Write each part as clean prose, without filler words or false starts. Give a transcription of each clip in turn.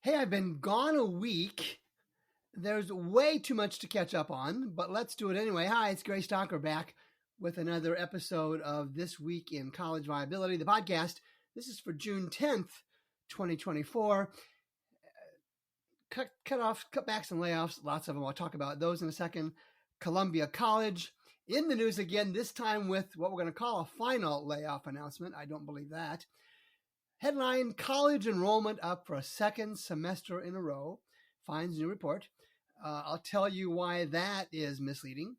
Hey, I've been gone a week. There's way too much to catch up on, but let's do it anyway. Hi, it's Gary Stocker back with another episode of This Week in College Viability, the podcast. This is for June 10th, 2024. Cutbacks and layoffs, lots of them. I'll talk about those in a second. Columbia College in the news again, this time with what we're going to call a final layoff announcement. I don't believe that. Headline, college enrollment up for a second semester in a row, finds new report. I'll tell you why that is misleading.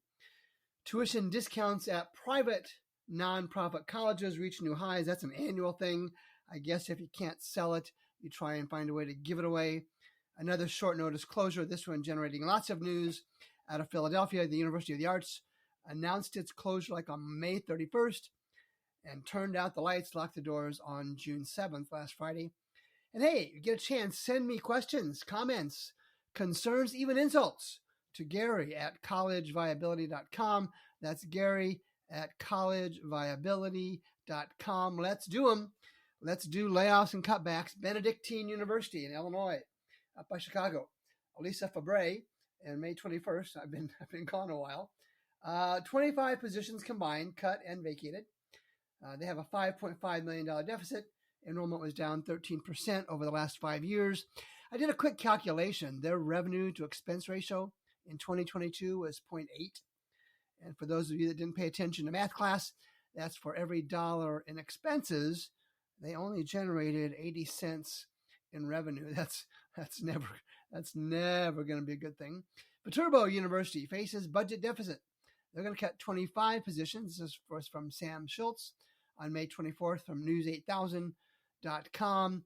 Tuition discounts at private nonprofit colleges reach new highs. That's an annual thing. I guess if you can't sell it, you try and find a way to give it away. Another short notice closure, this one generating lots of news out of Philadelphia. The University of the Arts announced its closure like on May 31st. And turned out the lights, locked the doors on June 7th, last Friday. And hey, you get a chance, send me questions, comments, concerns, even insults to Gary at collegeviability.com. That's Gary at collegeviability.com. Let's do them. Let's do layoffs and cutbacks. Benedictine University in Illinois, up by Chicago. Elisa Fabre, and May 21st. I've been gone a while. 25 positions combined, cut and vacated. They have a $5.5 million deficit. Enrollment was down 13% over the last 5 years. I did a quick calculation. Their revenue to expense ratio in 2022 was 0.8. And for those of you that didn't pay attention to math class, that's for every dollar in expenses, they only generated 80 cents in revenue. That's never going to be a good thing. Viterbo University faces budget deficit. They're going to cut 25 positions. This is from Sam Schultz on May 24th from news8000.com.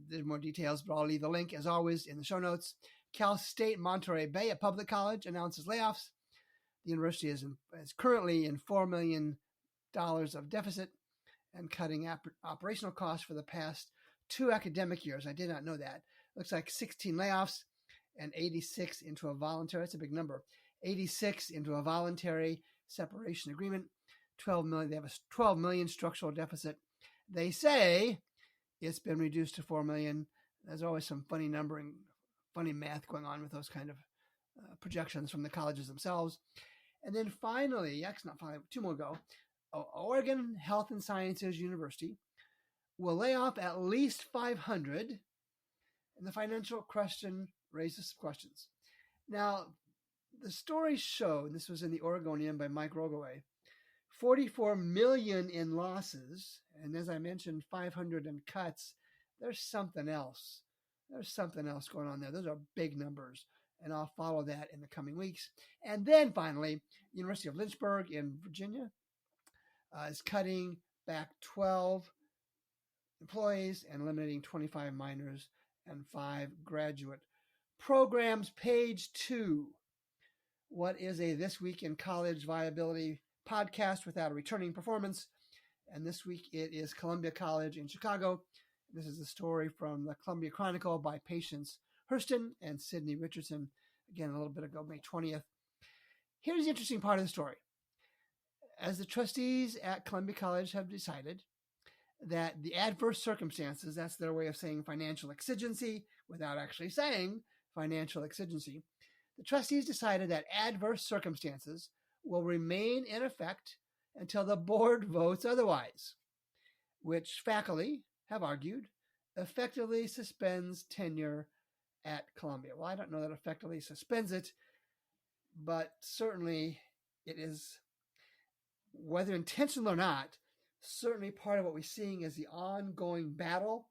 There's more details, but I'll leave the link, as always, in the show notes. Cal State Monterey Bay, a public college, announces layoffs. The university is currently in $4 million of deficit and cutting operational costs for the past 2 academic years. I did not know that. Looks like 16 layoffs and 86 into a voluntary. That's a big number. 86 into a voluntary separation agreement. 12 million. They have a 12 million structural deficit. They say it's been reduced to 4 million. There's always some funny numbering, funny math going on with those kind of projections from the colleges themselves. And then finally, actually not finally, 2 more ago, Oregon Health and Sciences University will lay off at least 500. And the financial question raises some questions. Now, the story showed, this was in the Oregonian by Mike Rogaway, 44 million in losses. And as I mentioned, 500 in cuts. There's something else. There's something else going on there. Those are big numbers. And I'll follow that in the coming weeks. And then finally, University of Lynchburg in Virginia is cutting back 12 employees and eliminating 25 minors and 5 graduate programs. Page 2. What is a This Week in College Viability podcast without a returning performance? And this week it is Columbia College in Chicago. This is a story from the Columbia Chronicle by Patience Hurston and Sydney Richardson. Again, a little bit ago, May 20th. Here's the interesting part of the story. As the trustees at Columbia College have decided that the adverse circumstances, that's their way of saying financial exigency without actually saying financial exigency, the trustees decided that adverse circumstances will remain in effect until the board votes otherwise, which faculty have argued effectively suspends tenure at Columbia. Well, I don't know that effectively suspends it, but certainly it is, whether intentional or not, certainly part of what we're seeing is the ongoing battle.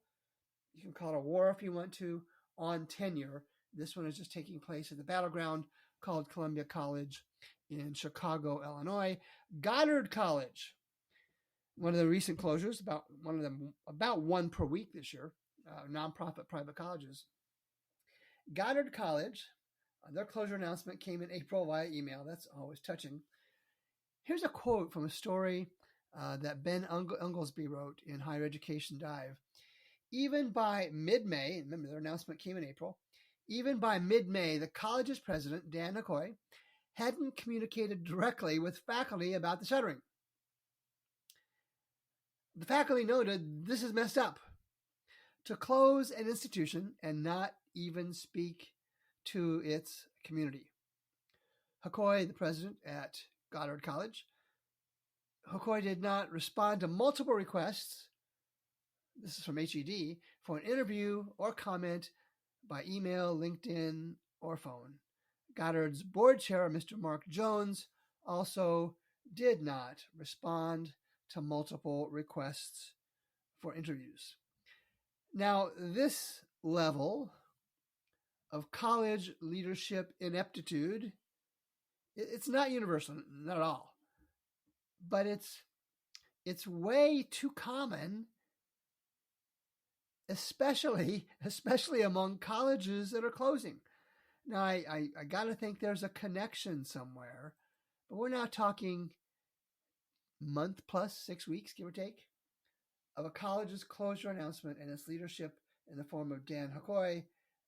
You can call it a war if you want to, on tenure. This one is just taking place at the battleground called Columbia College in Chicago, Illinois. Goddard College, one of the recent closures, about one per week this year, nonprofit private colleges. Goddard College, their closure announcement came in April via email. That's always touching. Here's a quote from a story that Ben Unglesby wrote in Higher Education Dive. Even by mid-May, remember their announcement came in April, even by mid-May, the college's president, Dan McCoy, hadn't communicated directly with faculty about the shuttering. The faculty noted, this is messed up. to close an institution and not even speak to its community. Hokoi, the president at Goddard College, Hokoi did not respond to multiple requests, this is from HED, for an interview or comment by email, LinkedIn, or phone. Goddard's board chair, Mr. Mark Jones, also did not respond to multiple requests for interviews. Now, this level of college leadership ineptitude, it's not universal, not at all, but it's way too common, especially among colleges that are closing. Now, I got to think there's a connection somewhere, but we're not talking month plus 6 weeks, give or take, of a college's closure announcement, and its leadership in the form of Dan Hokoi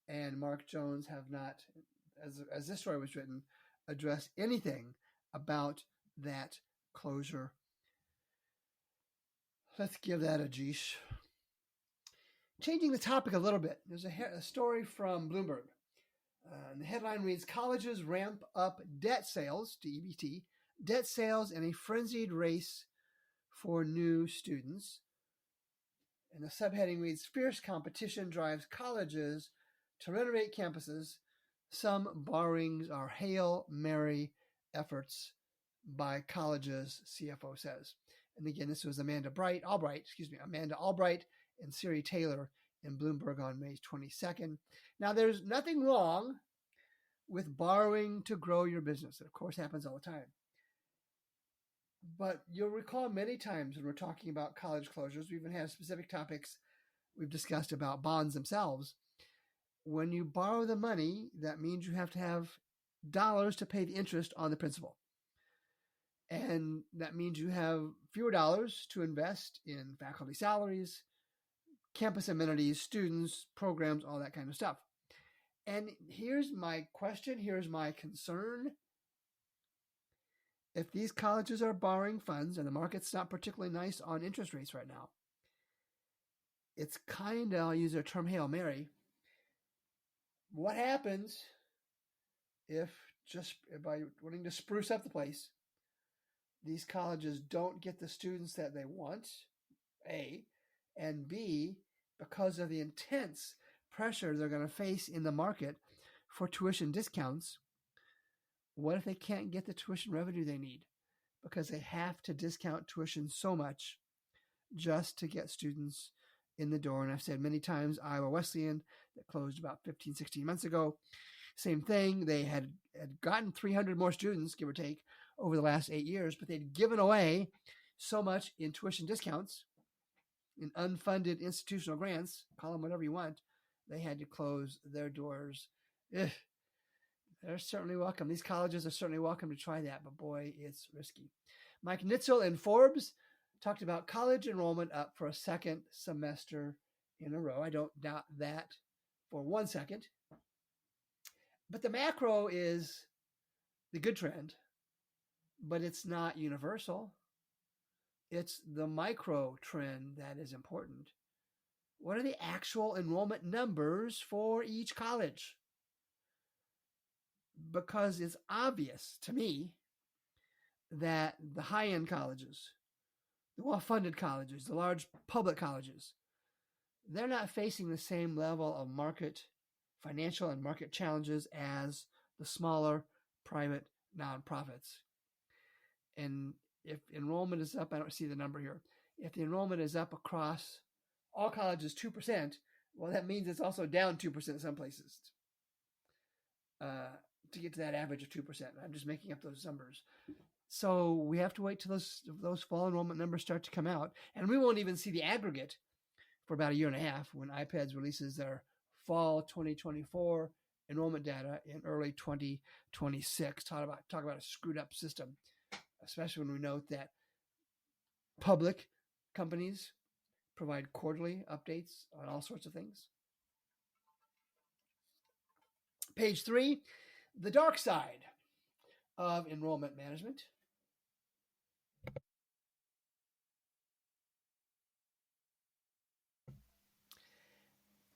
and Mark Jones have not, as this story was written, addressed anything about that closure. Let's give that a geesh. Changing the topic a little bit, there's a story from Bloomberg. And the headline reads, colleges ramp up debt sales, DEBT, debt sales in a frenzied race for new students. And the subheading reads, fierce competition drives colleges to renovate campuses. Some borrowings are Hail Mary efforts by colleges, CFO says. And again, this was Amanda Albright and Siri Taylor in Bloomberg on May 22nd. Now, there's nothing wrong with borrowing to grow your business. It, of course, happens all the time. But you'll recall many times when we're talking about college closures, we even have specific topics we've discussed about bonds themselves. When you borrow the money, that means you have to have dollars to pay the interest on the principal. And that means you have fewer dollars to invest in faculty salaries, campus amenities, students, programs, all that kind of stuff. And here's my question, here's my concern. If these colleges are borrowing funds and the market's not particularly nice on interest rates right now, it's kind of, I'll use the term Hail Mary. What happens if just by wanting to spruce up the place, these colleges don't get the students that they want, A, and B, because of the intense pressure they're going to face in the market for tuition discounts, what if they can't get the tuition revenue they need? Because they have to discount tuition so much just to get students in the door. And I've said many times, Iowa Wesleyan, that closed about 15, 16 months ago, same thing. They had gotten 300 more students, give or take, over the last 8 years, but they'd given away so much in tuition discounts, in unfunded institutional grants, call them whatever you want, they had to close their doors. Ugh. They're certainly welcome. These colleges are certainly welcome to try that, but boy, it's risky. Mike Nitzel in Forbes talked about college enrollment up for a second semester in a row. I don't doubt that for 1 second. But the macro is the good trend, but it's not universal. It's the micro trend that is important. What are the actual enrollment numbers for each college? Because it's obvious to me that the high-end colleges, the well-funded colleges, the large public colleges, they're not facing the same level of financial and market challenges as the smaller private nonprofits. And if enrollment is up, I don't see the number here. If the enrollment is up across all colleges 2%, well, that means it's also down 2% in some places to get to that average of 2%. I'm just making up those numbers. So we have to wait till those fall enrollment numbers start to come out. And we won't even see the aggregate for about a year and a half when IPEDS releases their fall 2024 enrollment data in early 2026. Talk about a screwed up system, especially when we note that public companies provide quarterly updates on all sorts of things. Page 3, the dark side of enrollment management.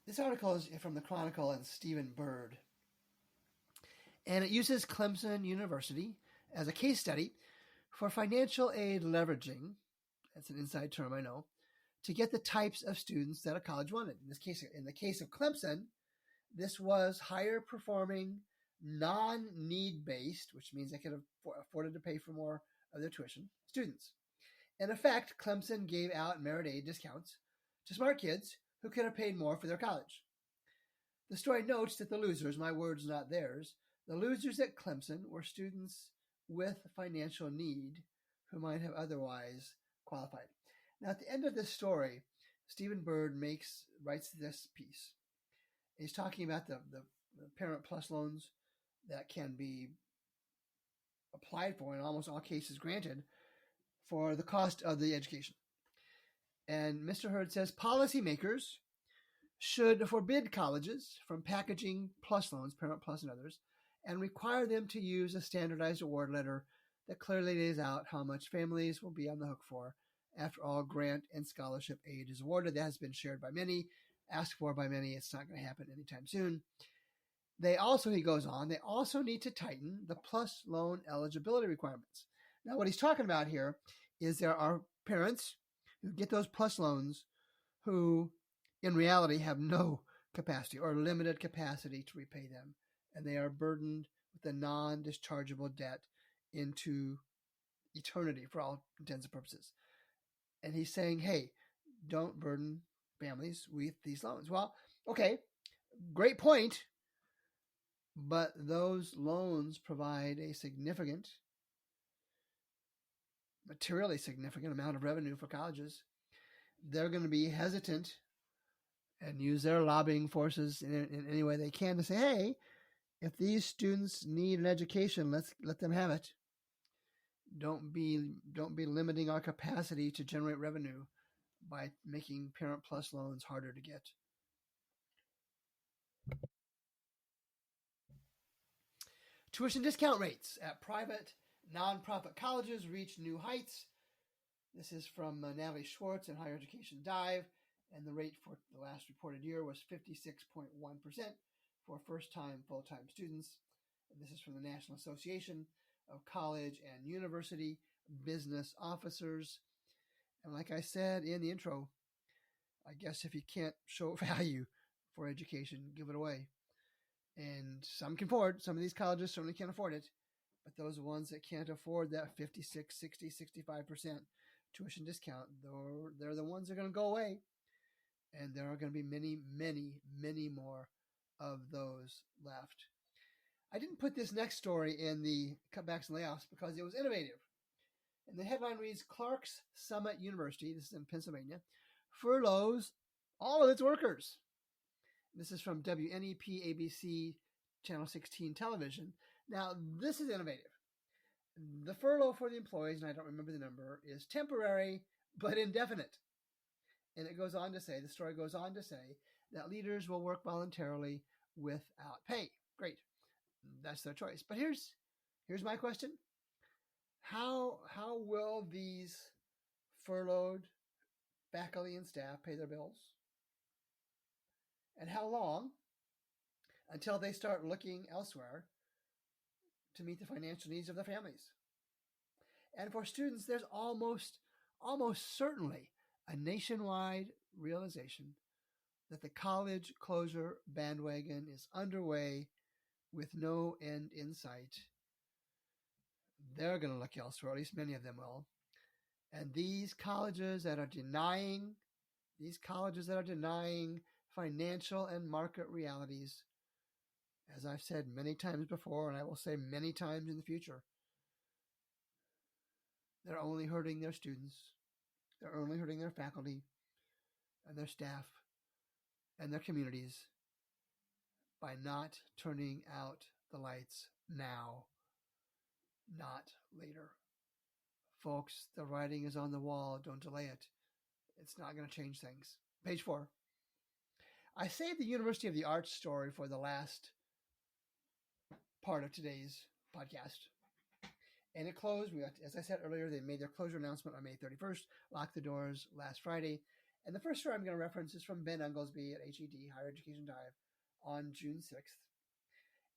This article is from the Chronicle and Stephen Bird, and it uses Clemson University as a case study for financial aid leveraging. That's an inside term, I know, to get the types of students that a college wanted. In the case of Clemson, this was higher performing, non-need based, which means they could have afforded to pay for more of their tuition, students. In effect, Clemson gave out merit aid discounts to smart kids who could have paid more for their college. The story notes that the losers, my words not theirs, the losers at Clemson were students with financial need who might have otherwise qualified. Now, at the end of this story, Stephen Bird writes this piece. He's talking about the Parent Plus loans that can be applied for, in almost all cases granted, for the cost of the education. And Mr. Hurd says policymakers should forbid colleges from packaging plus loans, Parent Plus and others, and require them to use a standardized award letter that clearly lays out how much families will be on the hook for after all grant and scholarship aid is awarded. That has been shared by many, asked for by many. It's not going to happen anytime soon. They also, he goes on, they also need to tighten the plus loan eligibility requirements. Now, what he's talking about here is there are parents who get those plus loans who, in reality, have no capacity or limited capacity to repay them, and they are burdened with a non-dischargeable debt into eternity for all intents and purposes. And he's saying, hey, don't burden families with these loans. Well, okay, great point. But those loans provide a materially significant amount of revenue for colleges. They're going to be hesitant and use their lobbying forces in any way they can to say, hey, if these students need an education, let's let them have it. Don't be limiting our capacity to generate revenue by making Parent Plus loans harder to get. Tuition discount rates at private nonprofit colleges reach new heights. This is from Natalie Schwartz in Higher Education Dive, and the rate for the last reported year was 56.1% for first-time full-time students. And this is from the National Association of College and University Business Officers. And like I said in the intro, I guess if you can't show value for education, give it away. And some can afford, some of these colleges certainly can't afford it, but those ones that can't afford that 56, 60, 65% tuition discount, they're the ones that are going to go away. And there are going to be many, many, many more of those left. I didn't put this next story in the cutbacks and layoffs because it was innovative. And the headline reads, Clark's Summit University, this is in Pennsylvania, furloughs all of its workers. This is from WNEP ABC Channel 16 television. Now, this is innovative. The furlough for the employees, and I don't remember the number, is temporary but indefinite. And it goes on to say, the story goes on to say, that leaders will work voluntarily without pay. Great. That's their choice. But here's my question. How will these furloughed faculty and staff pay their bills? And how long until they start looking elsewhere to meet the financial needs of their families? And for students, there's almost certainly a nationwide realization that the college closure bandwagon is underway with no end in sight. They're going to look elsewhere, at least many of them will. And these colleges that are denying financial and market realities, as I've said many times before, and I will say many times in the future, they're only hurting their students. They're only hurting their faculty and their staff and their communities by not turning out the lights now, not later. Folks, the writing is on the wall. Don't delay it. It's not going to change things. Page 4. I saved the University of the Arts story for the last part of today's podcast. And it closed. As I said earlier, they made their closure announcement on May 31st, locked the doors last Friday. And the first story I'm going to reference is from Ben Unglesby at HED, Higher Education Dive, on June 6th.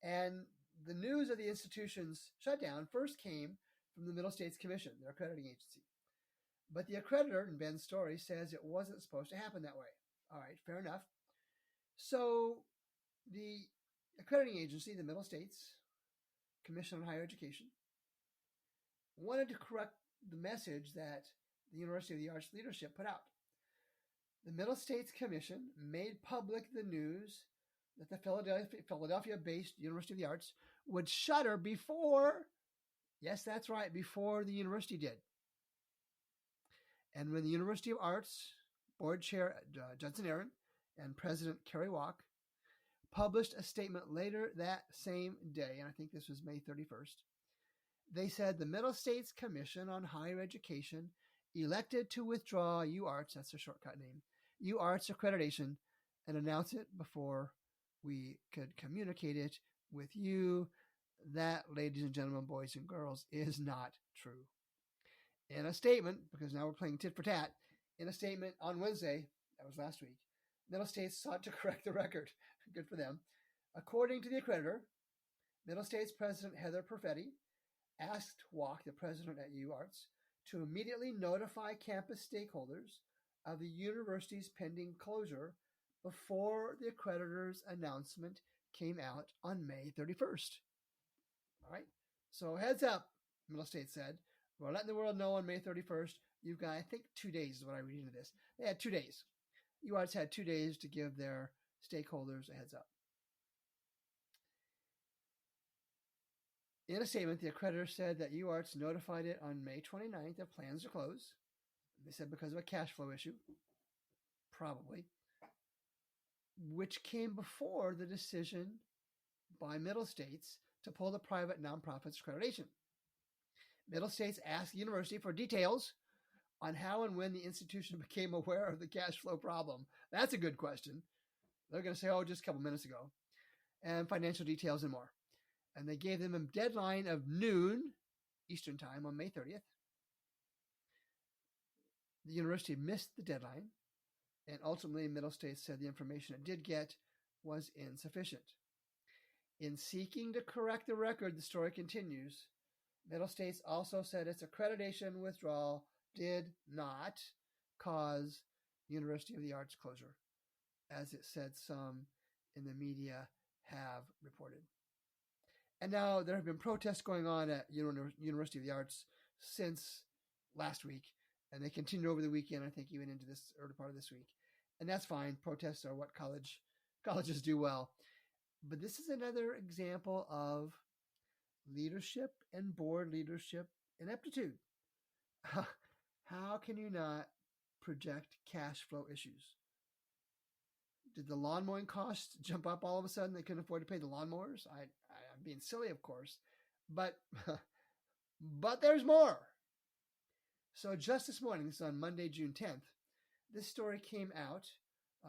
And the news of the institution's shutdown first came from the Middle States Commission, their accrediting agency. But the accreditor in Ben's story says it wasn't supposed to happen that way. All right, fair enough. So the accrediting agency, the Middle States Commission on Higher Education, wanted to correct the message that the University of the Arts leadership put out. The Middle States Commission made public the news that the Philadelphia-based University of the Arts would shutter before, yes, that's right, before the university did. And when the University of Arts board chair Judson Aaron and President Kerry Walk published a statement later that same day, and I think this was May 31st, they said the Middle States Commission on Higher Education elected to withdraw UArts, that's their shortcut name, UArts accreditation, and announce it before we could communicate it with you. That, ladies and gentlemen, boys and girls, is not true. In a statement, because now we're playing tit for tat, in a statement on Wednesday, that was last week, Middle States sought to correct the record. Good for them. According to the accreditor, Middle States President Heather Perfetti asked Walk, the president at UArts, to immediately notify campus stakeholders of the university's pending closure before the accreditor's announcement came out on May 31st. All right, so heads up, Middle States said. We're letting the world know on May 31st. You've got, I think, 2 days is what I read into this. They had 2 days. UArts had 2 days to give their stakeholders a heads up. In a statement, the accreditor said that UArts notified it on May 29th of plans to close. They said because of a cash flow issue, probably, which came before the decision by Middle States to pull the private nonprofits accreditation. Middle States asked the university for details on how and when the institution became aware of the cash flow problem. That's a good question. They're going to say, oh, just a couple minutes ago. And financial details and more. And they gave them a deadline of noon Eastern time on May 30th. The university missed the deadline, and ultimately Middle States said the information it did get was insufficient. In seeking to correct the record, the story continues, Middle States also said its accreditation withdrawal did not cause University of the Arts closure, as it said some in the media have reported. And now there have been protests going on at University of the Arts since last week, and they continue over the weekend, I think even into this early part of this week. And that's fine. Protests are what colleges do well. But this is another example of leadership and board leadership ineptitude. How can you not project cash flow issues? Did the lawn mowing costs jump up all of a sudden? They couldn't afford to pay the lawnmowers? I'm being silly, of course, but there's more. So just this morning, this is on Monday, June 10th, this story came out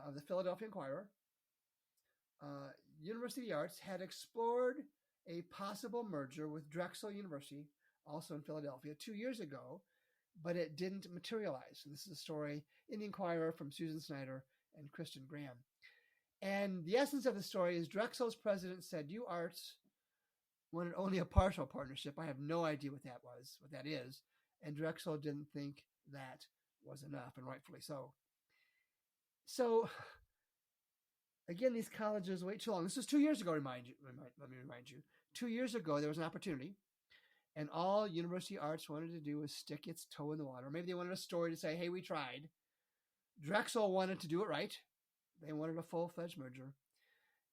of the Philadelphia Inquirer. University of the Arts had explored a possible merger with Drexel University, also in Philadelphia, 2 years ago, but it didn't materialize. And this is a story in the Inquirer from Susan Snyder and Kristen Graham. And the essence of the story is Drexel's president said, UArts wanted only a partial partnership. I have no idea what that is. And Drexel didn't think that was enough, and rightfully so. So, again, these colleges wait too long. This was 2 years ago, let me remind you. 2 years ago, there was an opportunity, and all University Arts wanted to do was stick its toe in the water. Maybe they wanted a story to say, hey, we tried. Drexel wanted to do it right. They wanted a full-fledged merger.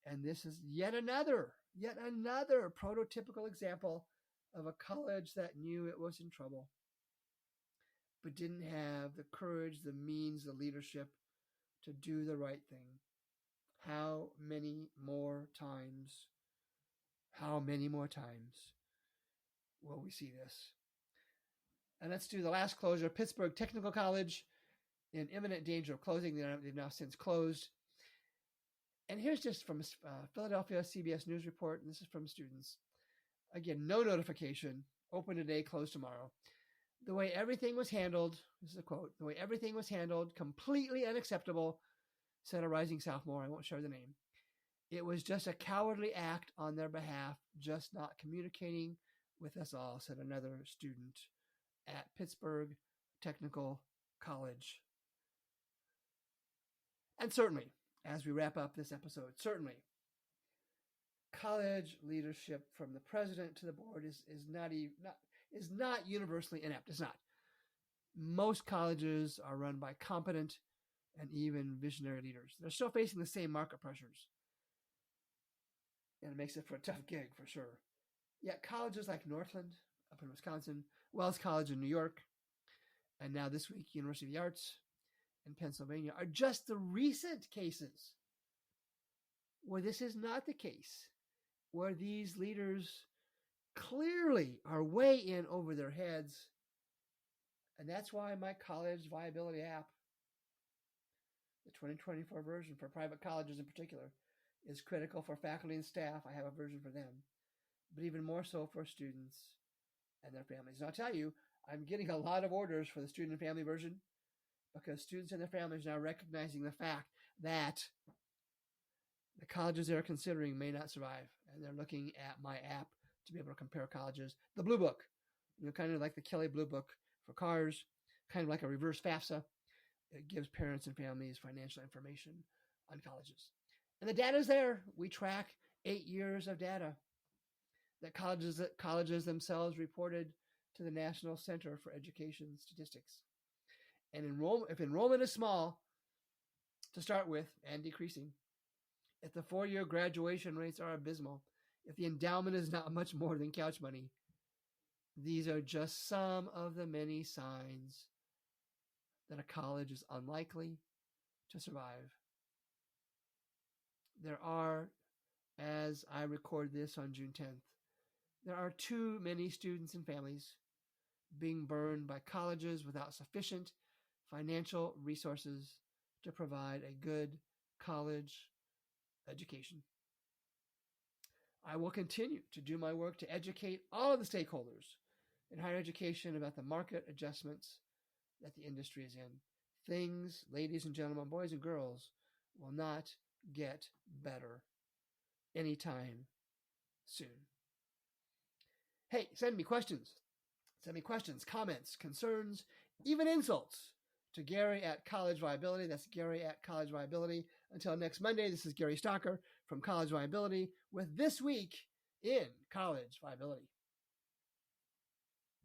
And this is yet another prototypical example of a college that knew it was in trouble, but didn't have the courage, the means, the leadership to do the right thing. How many more times will we see this? And let's do the last closure. Pittsburgh Technical College in imminent danger of closing. They've now since closed. And here's just from Philadelphia CBS News report, and this is from students. Again, no notification. Open today, closed tomorrow. The way everything was handled, this is a quote, the way everything was handled, completely unacceptable, said a rising sophomore. I won't share the name. It was just a cowardly act on their behalf, just not communicating with us all, said another student at Pittsburgh Technical College. And certainly, as we wrap up this episode, certainly, college leadership from the president to the board is not universally inept. It's not. Most colleges are run by competent and even visionary leaders. They're still facing the same market pressures. And it makes it for a tough gig, for sure. Yet colleges like Northland up in Wisconsin, Wells College in New York, and now this week, University of the Arts in Pennsylvania, are just the recent cases where this is not the case, where these leaders clearly are way in over their heads. And that's why my College Viability app, the 2024 version for private colleges in particular, is critical for faculty and staff. I have a version for them, but even more so for students and their families. And I'll tell you, I'm getting a lot of orders for the student and family version because students and their families are now recognizing the fact that the colleges they're considering may not survive. And they're looking at my app to be able to compare colleges. The Blue Book, kind of like the Kelly Blue Book for cars, kind of like a reverse FAFSA. It gives parents and families financial information on colleges. And the data is there. We track 8 years of data that colleges themselves reported to the National Center for Education Statistics. And if enrollment is small to start with and decreasing, if the 4-year graduation rates are abysmal, if the endowment is not much more than couch money, these are just some of the many signs that a college is unlikely to survive. There are, as I record this on June 10th, there are too many students and families being burned by colleges without sufficient financial resources to provide a good college education. I will continue to do my work to educate all of the stakeholders in higher education about the market adjustments that the industry is in. Things, ladies and gentlemen, boys and girls, will not get better anytime soon. Hey, send me questions. Send me questions, comments, concerns, even insults to Gary at College Viability. That's Gary at College Viability. Until next Monday, this is Gary Stocker from College Viability with This Week in College Viability.